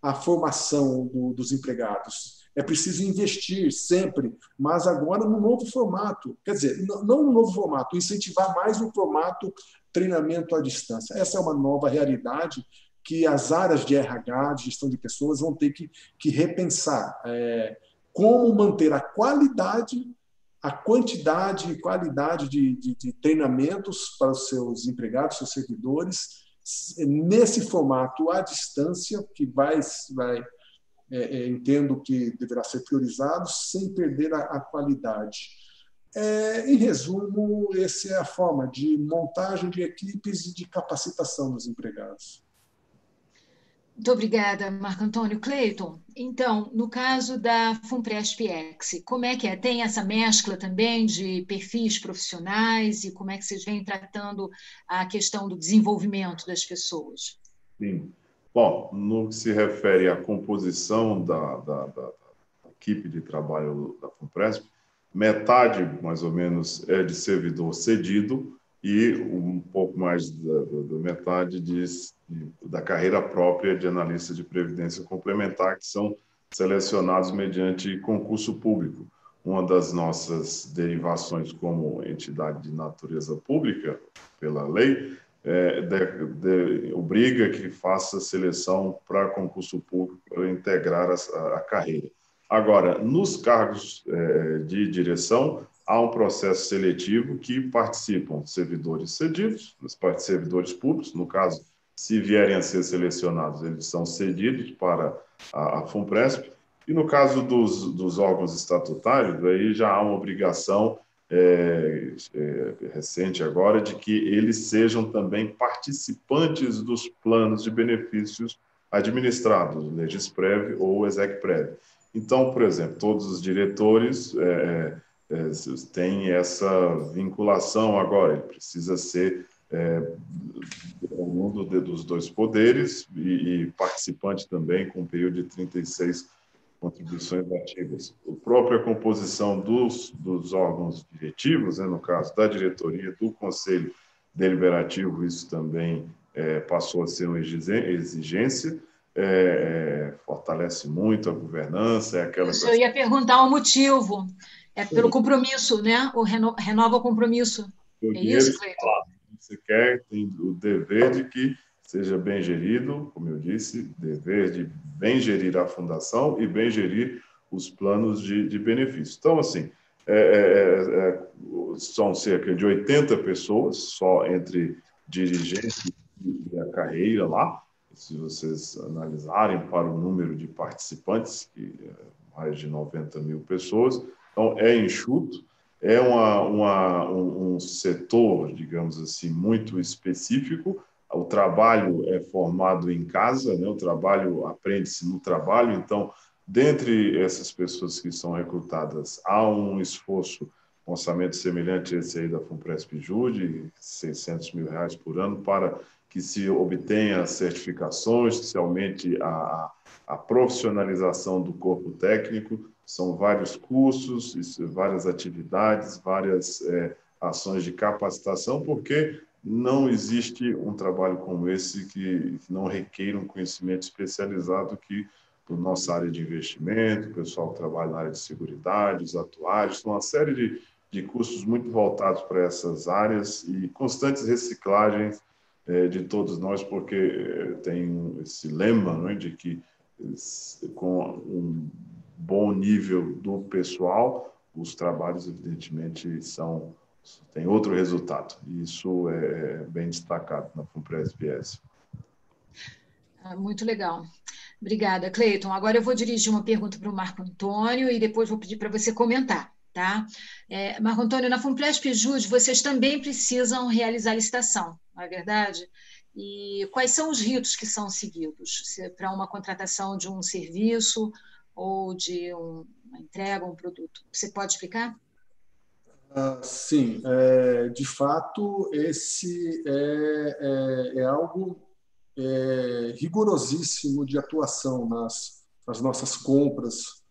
a formação dos empregados. É preciso investir sempre, mas agora no novo formato. Quer dizer, não no novo formato, incentivar mais o formato treinamento à distância. Essa é uma nova realidade que as áreas de RH, de gestão de pessoas, vão ter que repensar. Como manter a qualidade, a quantidade e qualidade de treinamentos para os seus empregados, seus servidores, nesse formato à distância, que entendo que deverá ser priorizado, sem perder a qualidade. Em resumo, essa é a forma de montagem de equipes e de capacitação dos empregados. Muito obrigada, Marco Antônio. Cleiton, então, no caso da FUNPRESP-EX, como é que é? Tem essa mescla também de perfis profissionais e como é que vocês vêm tratando a questão do desenvolvimento das pessoas? Sim. Bom, no que se refere à composição da equipe de trabalho da FUNPRESP, metade, mais ou menos, é de servidor cedido e um pouco mais da metade da carreira própria de analista de previdência complementar, que são selecionados mediante concurso público. Uma das nossas derivações como entidade de natureza pública, pela lei, obriga que faça seleção para concurso público para integrar a carreira. Agora, nos cargos de direção, há um processo seletivo que participam servidores cedidos, servidores públicos, no caso, se vierem a ser selecionados, eles são cedidos para a FUNPRESP, e no caso dos órgãos estatutários, aí já há uma obrigação recente agora de que eles sejam também participantes dos planos de benefícios administrados, Legisprev ou Execprev. Então, por exemplo, todos os diretores têm essa vinculação agora, ele precisa ser mundo dos dois poderes e participante também com um período de 36 contribuições ativas. A própria composição dos órgãos diretivos, no caso da diretoria, do Conselho Deliberativo, isso também passou a ser uma exigência, fortalece muito a governança. Eu ia perguntar o motivo, pelo compromisso, né? O renova o compromisso. É isso, Cleiton? Você quer, tem o dever de que seja bem gerido, como eu disse, dever de bem gerir a fundação e bem gerir os planos de benefício. Então, assim, são cerca de 80 pessoas, só entre dirigentes e a carreira lá, se vocês analisarem para o número de participantes, que é mais de 90 mil pessoas, então é enxuto, é um setor, digamos assim, muito específico. O trabalho é formado em casa, né? O trabalho aprende-se no trabalho. Então, dentre essas pessoas que são recrutadas, há um esforço, um orçamento semelhante a esse aí da FUNPRESP-JU, de R$600 mil por ano, para que se obtenha certificações, que se aumente a profissionalização do corpo técnico. São vários cursos, várias atividades, várias ações de capacitação, porque não existe um trabalho como esse que não requer um conhecimento especializado que a nossa área de investimento, o pessoal que trabalha na área de seguridade, os atuários, uma série de cursos muito voltados para essas áreas e constantes reciclagens de todos nós, porque tem esse lema, não é, de que com um bom nível do pessoal, os trabalhos, evidentemente, têm outro resultado. E isso é bem destacado na FUNPRESP-S. Muito legal. Obrigada, Cleiton. Agora eu vou dirigir uma pergunta para o Marco Antônio e depois vou pedir para você comentar, tá? Marco Antônio, na FUNPRESP-JUD, vocês também precisam realizar licitação, não é verdade? E quais são os ritos que são seguidos para uma contratação de um serviço ou de uma entrega, um produto? Você pode explicar? Sim, de fato, esse é algo rigorosíssimo de atuação nas nossas compras.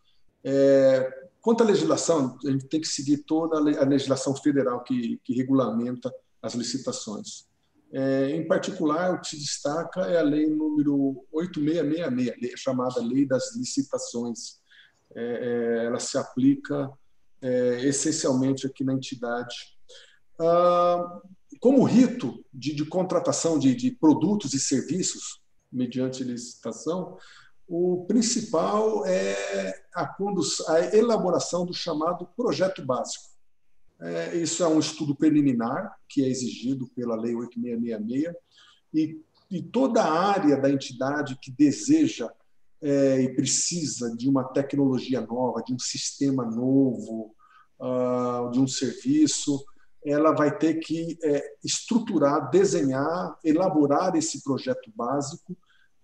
Quanto à legislação, a gente tem que seguir toda a legislação federal que regulamenta as licitações. Em particular, o que se destaca é a lei número 8666, chamada Lei das Licitações. Ela se aplica essencialmente aqui na entidade. Como rito de contratação de produtos e serviços mediante licitação, o principal é a elaboração do chamado projeto básico. Isso é um estudo preliminar que é exigido pela Lei 8666 e toda a área da entidade que deseja e precisa de uma tecnologia nova, de um sistema novo, de um serviço, ela vai ter que estruturar, desenhar, elaborar esse projeto básico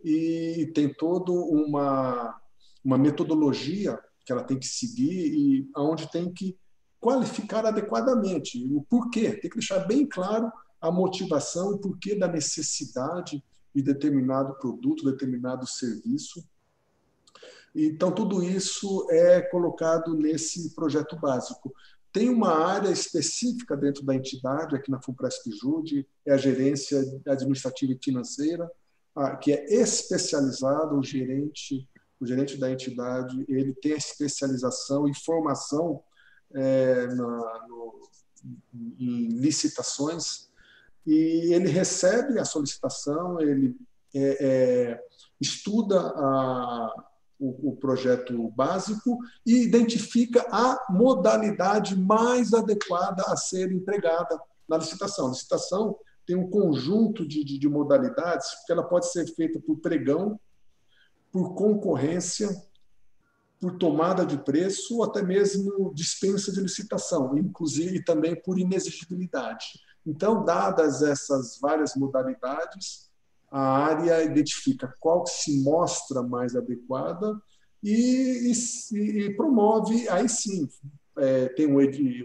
e tem toda uma metodologia que ela tem que seguir e onde tem que qualificar adequadamente o porquê, tem que deixar bem claro a motivação, o porquê da necessidade de determinado produto, determinado serviço. Então, tudo isso é colocado nesse projeto básico. Tem uma área específica dentro da entidade, aqui na FUNPRESP-JUD, é a gerência administrativa e financeira, que é especializada, o gerente da entidade, ele tem a especialização e formação em licitações, e ele recebe a solicitação, ele estuda o projeto básico e identifica a modalidade mais adequada a ser empregada na licitação. A licitação tem um conjunto de modalidades, que ela pode ser feita por pregão, por concorrência, por tomada de preço ou até mesmo dispensa de licitação, inclusive também por inexigibilidade. Então, dadas essas várias modalidades, a área identifica qual que se mostra mais adequada e promove, aí sim, tem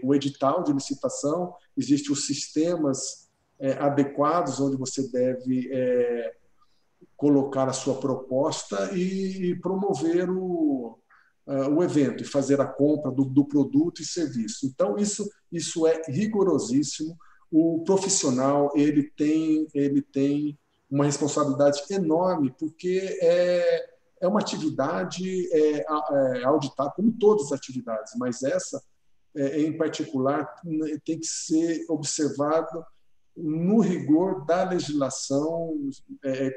o edital de licitação, existem os sistemas adequados onde você deve colocar a sua proposta e promover o evento e fazer a compra do produto e serviço. Então, isso é rigorosíssimo. O profissional ele tem uma responsabilidade enorme, porque é uma atividade auditável, como todas as atividades, mas essa, em particular, tem que ser observada no rigor da legislação,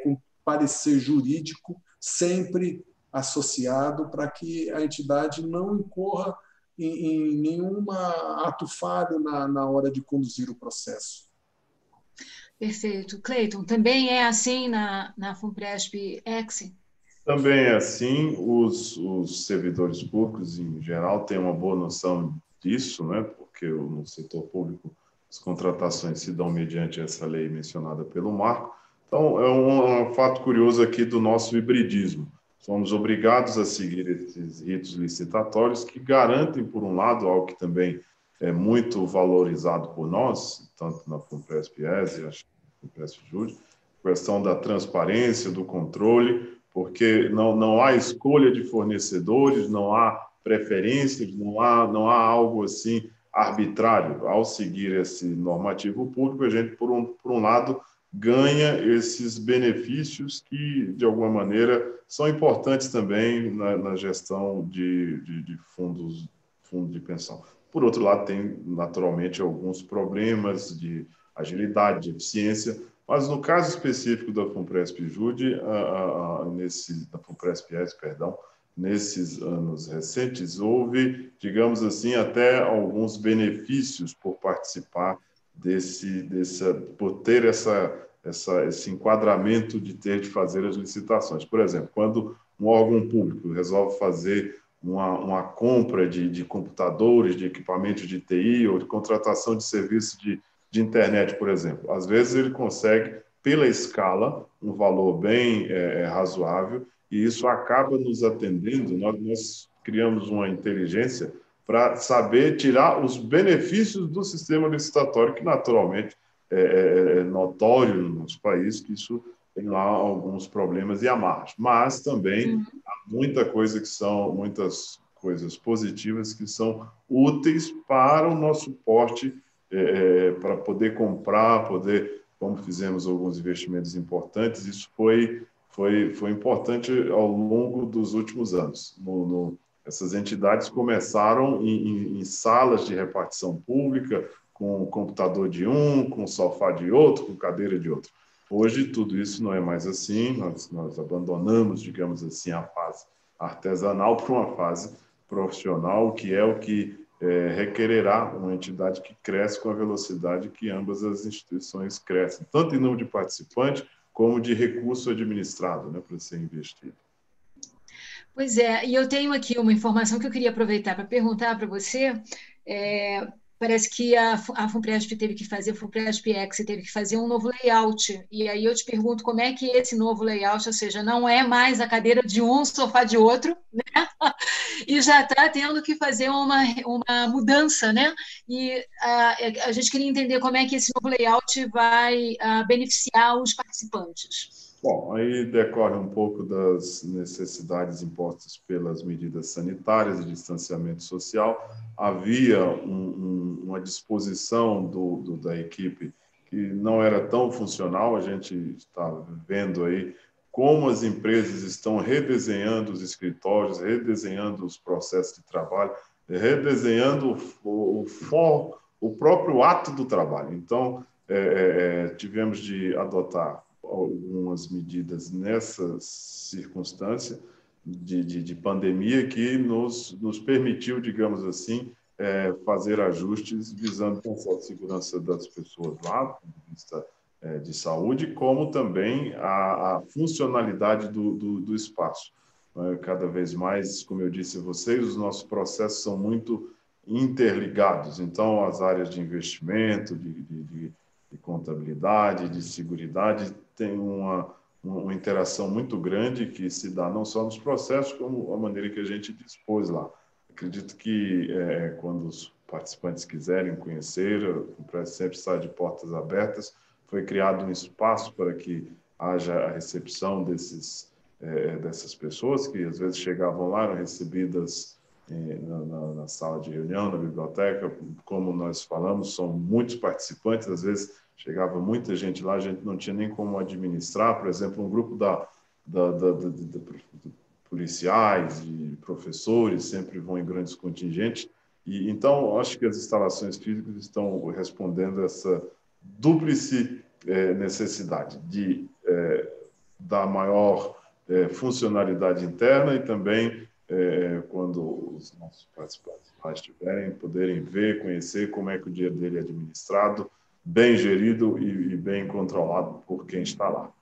com parecer jurídico, sempre associado, para que a entidade não incorra em nenhum ato falho na hora de conduzir o processo. Perfeito. Cleiton, também é assim na FUNPRESP-EX? Também é assim. Os servidores públicos, em geral, têm uma boa noção disso, né? Porque no setor público as contratações se dão mediante essa lei mencionada pelo Marco. Então, é um fato curioso aqui do nosso hibridismo. Somos obrigados a seguir esses ritos licitatórios que garantem, por um lado, algo que também é muito valorizado por nós, tanto na FUNPRESP-ES e acho que na FUNPRESP-JUD, questão da transparência, do controle, porque não há escolha de fornecedores, não há preferências, não há algo assim arbitrário. Ao seguir esse normativo público, a gente, por um lado, ganha esses benefícios que, de alguma maneira, são importantes também na gestão de fundo de pensão. Por outro lado, tem, naturalmente, alguns problemas de agilidade, de eficiência, mas no caso específico da FUNPRESP-JUD, da FUNPRESP-ES, perdão, nesses anos recentes, houve, digamos assim, até alguns benefícios por participar por ter esse enquadramento de ter de fazer as licitações. Por exemplo, quando um órgão público resolve fazer uma compra de computadores, de equipamentos de TI ou de contratação de serviço de internet, por exemplo, às vezes ele consegue, pela escala, um valor bem razoável, e isso acaba nos atendendo. Nós criamos uma inteligência para saber tirar os benefícios do sistema licitatório, que naturalmente é notório no nosso país que isso tem lá alguns problemas e amarras. Mas também há muitas coisas positivas que são úteis para o nosso porte, para poder comprar, como fizemos alguns investimentos importantes, isso foi importante ao longo dos últimos anos. Essas entidades começaram em salas de repartição pública, com computador de um, com sofá de outro, com cadeira de outro. Hoje, tudo isso não é mais assim, nós abandonamos, digamos assim, a fase artesanal para uma fase profissional, que é o que requererá uma entidade que cresce com a velocidade que ambas as instituições crescem, tanto em número de participantes, como de recurso administrado, né, para ser investido. Pois é, e eu tenho aqui uma informação que eu queria aproveitar para perguntar para você. Parece que a FUNPRESP teve que fazer, a FUNPRESP-EX teve que fazer um novo layout. E aí eu te pergunto como é que esse novo layout, ou seja, não é mais a cadeira de um, sofá de outro, né? E já está tendo que fazer uma mudança, né? E a gente queria entender como é que esse novo layout vai beneficiar os participantes. Bom, aí decorre um pouco das necessidades impostas pelas medidas sanitárias e distanciamento social. Havia uma disposição da equipe que não era tão funcional. A gente está vendo aí como as empresas estão redesenhando os escritórios, redesenhando os processos de trabalho, redesenhando o próprio ato do trabalho. Então, tivemos de adotar algumas medidas nessa circunstância, de pandemia que nos permitiu, digamos assim, fazer ajustes visando não só a segurança das pessoas lá, do ponto de vista de saúde, como também a funcionalidade do espaço. Cada vez mais, como eu disse a vocês, os nossos processos são muito interligados. Então, as áreas de investimento, de contabilidade, de seguridade, têm uma interação muito grande que se dá não só nos processos, como a maneira que a gente dispôs lá. Acredito que quando os participantes quiserem conhecer, o FUNPRESP sempre está de portas abertas. Foi criado um espaço para que haja a recepção dessas pessoas que às vezes chegavam lá, eram recebidas na sala de reunião, na biblioteca. Como nós falamos, são muitos participantes, às vezes chegava muita gente lá, a gente não tinha nem como administrar. Por exemplo, um grupo de policiais e professores sempre vão em grandes contingentes. E então, acho que as instalações físicas estão respondendo a essa dúplice necessidade de dar maior funcionalidade interna e também, quando os nossos participantes lá estiverem, poderem ver, conhecer como é que o dia dele é administrado, bem gerido e bem controlado por quem está lá.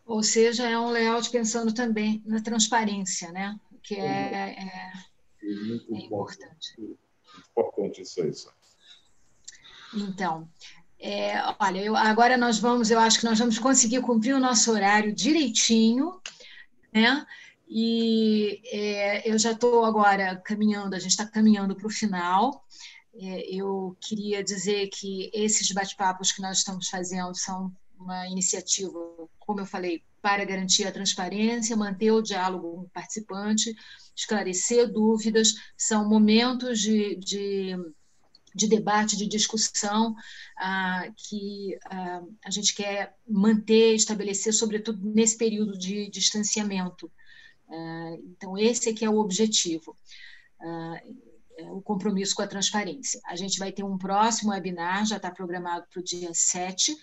Ou seja, é um layout pensando também na transparência, né? Que é importante. Importante isso aí, Sônia. Então, olha, agora eu acho que nós vamos conseguir cumprir o nosso horário direitinho, né? E eu já estou agora caminhando, a gente está caminhando para o final. Eu queria dizer que esses bate-papos que nós estamos fazendo são uma iniciativa, como eu falei, para garantir a transparência, manter o diálogo com o participante, esclarecer dúvidas, são momentos de debate, de discussão que a gente quer manter, estabelecer, sobretudo nesse período de distanciamento. Então, esse aqui é o objetivo. O compromisso com a transparência. A gente vai ter um próximo webinar, já está programado para o dia 7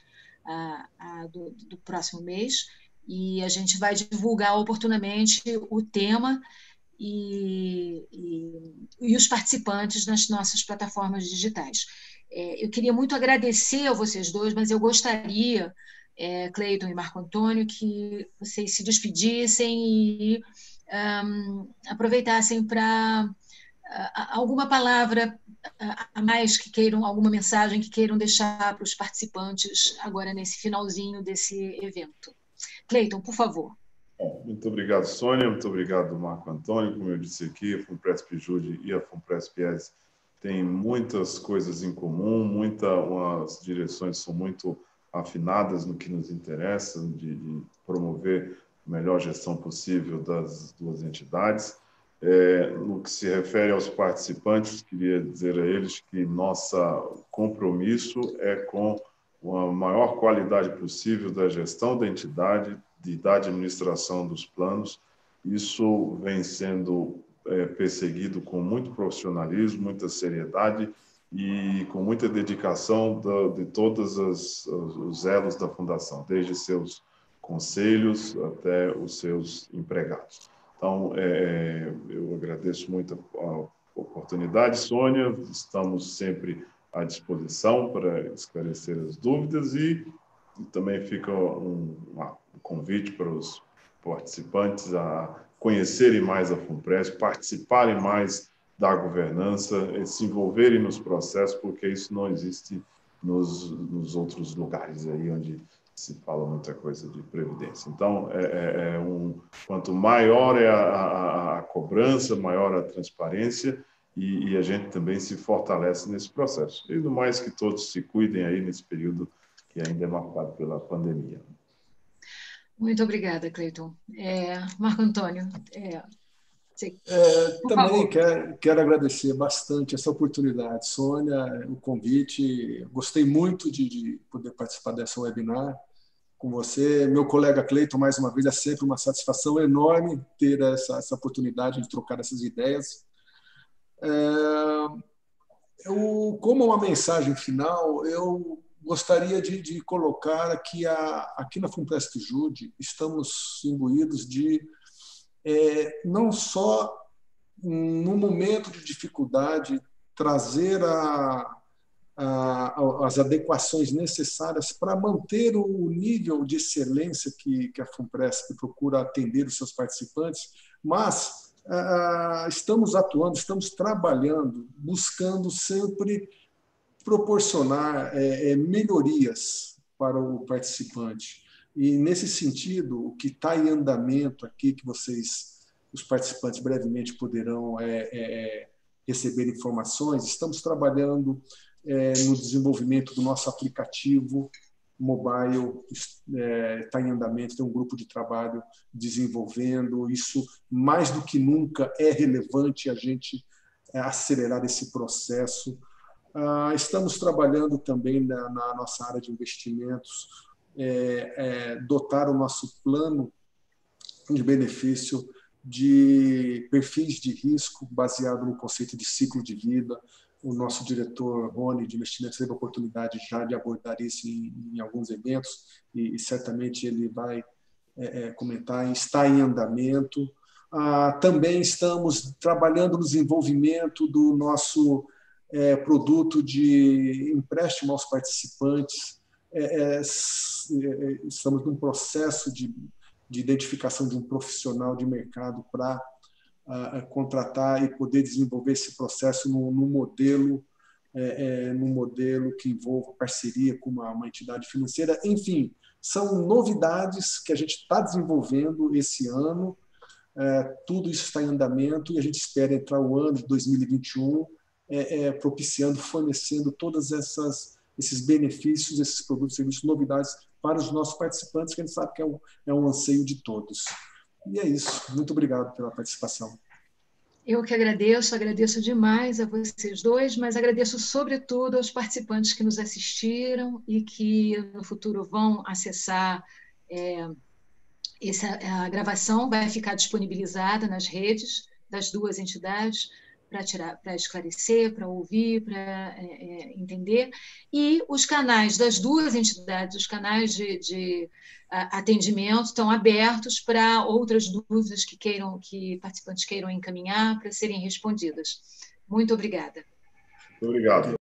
do próximo mês, e a gente vai divulgar oportunamente o tema e os participantes nas nossas plataformas digitais. Eu queria muito agradecer a vocês dois, mas eu gostaria, Cleiton e Marco Antônio, que vocês se despedissem e aproveitassem para alguma palavra a mais que queiram, alguma mensagem que queiram deixar para os participantes agora nesse finalzinho desse evento. Cleiton, por favor. Muito obrigado, Sônia. Muito obrigado, Marco Antônio. Como eu disse aqui, a FUNPRESP Jude e a FUNPRESP ESE têm muitas coisas em comum, as direções são muito afinadas no que nos interessa, de promover a melhor gestão possível das duas entidades. No que se refere aos participantes, queria dizer a eles que nosso compromisso é com a maior qualidade possível da gestão da entidade, da administração dos planos. Isso vem sendo perseguido com muito profissionalismo, muita seriedade e com muita dedicação de todos os elos da Fundação, desde seus conselhos até os seus empregados. Então, eu agradeço muito a oportunidade, Sônia. Estamos sempre à disposição para esclarecer as dúvidas e também fica um convite para os participantes a conhecerem mais a FUNPRESP, participarem mais da governança, se envolverem nos processos, porque isso não existe nos outros lugares aí onde se fala muita coisa de previdência. Então, quanto maior é a cobrança, maior a transparência, e a gente também se fortalece nesse processo. E do mais que todos se cuidem aí nesse período que ainda é marcado pela pandemia. Muito obrigada, Cleiton. Marco Antônio, também quero agradecer bastante essa oportunidade, Sônia, o convite. Gostei muito de poder participar dessa webinar com você. Meu colega Cleiton, mais uma vez, é sempre uma satisfação enorme ter essa oportunidade de trocar essas ideias. Como uma mensagem final, eu gostaria de colocar que aqui na FUNPRESP Jude estamos imbuídos de não só no momento de dificuldade, trazer as adequações necessárias para manter o nível de excelência que a FUNPRESP procura atender os seus participantes, mas estamos atuando, estamos trabalhando, buscando sempre proporcionar melhorias para o participante. E, nesse sentido, o que está em andamento aqui, que os participantes brevemente poderão receber informações, estamos trabalhando no desenvolvimento do nosso aplicativo mobile, está em andamento, tem um grupo de trabalho desenvolvendo. Isso, mais do que nunca, é relevante a gente acelerar esse processo. Estamos trabalhando também na nossa área de investimentos, dotar o nosso plano de benefício de perfis de risco baseado no conceito de ciclo de vida. O nosso diretor, Rony, de investimentos, teve a oportunidade já de abordar isso em alguns eventos e certamente ele vai comentar. Está em andamento. Também estamos trabalhando no desenvolvimento do nosso produto de empréstimo aos participantes. Estamos num processo de identificação de um profissional de mercado para contratar e poder desenvolver esse processo num modelo que envolva parceria com uma entidade financeira. Enfim, são novidades que a gente está desenvolvendo esse ano. Tudo isso está em andamento e a gente espera entrar o ano de 2021 propiciando, fornecendo todos esses benefícios, esses produtos, serviços, novidades para os nossos participantes, que a gente sabe que é um anseio de todos. E é isso. Muito obrigado pela participação. Eu que agradeço demais a vocês dois, mas agradeço sobretudo aos participantes que nos assistiram e que no futuro vão acessar a gravação, vai ficar disponibilizada nas redes das duas entidades, para esclarecer, para ouvir, para entender. E os canais das duas entidades, os canais de atendimento estão abertos para outras dúvidas que participantes queiram encaminhar para serem respondidas. Muito obrigada. Muito obrigado.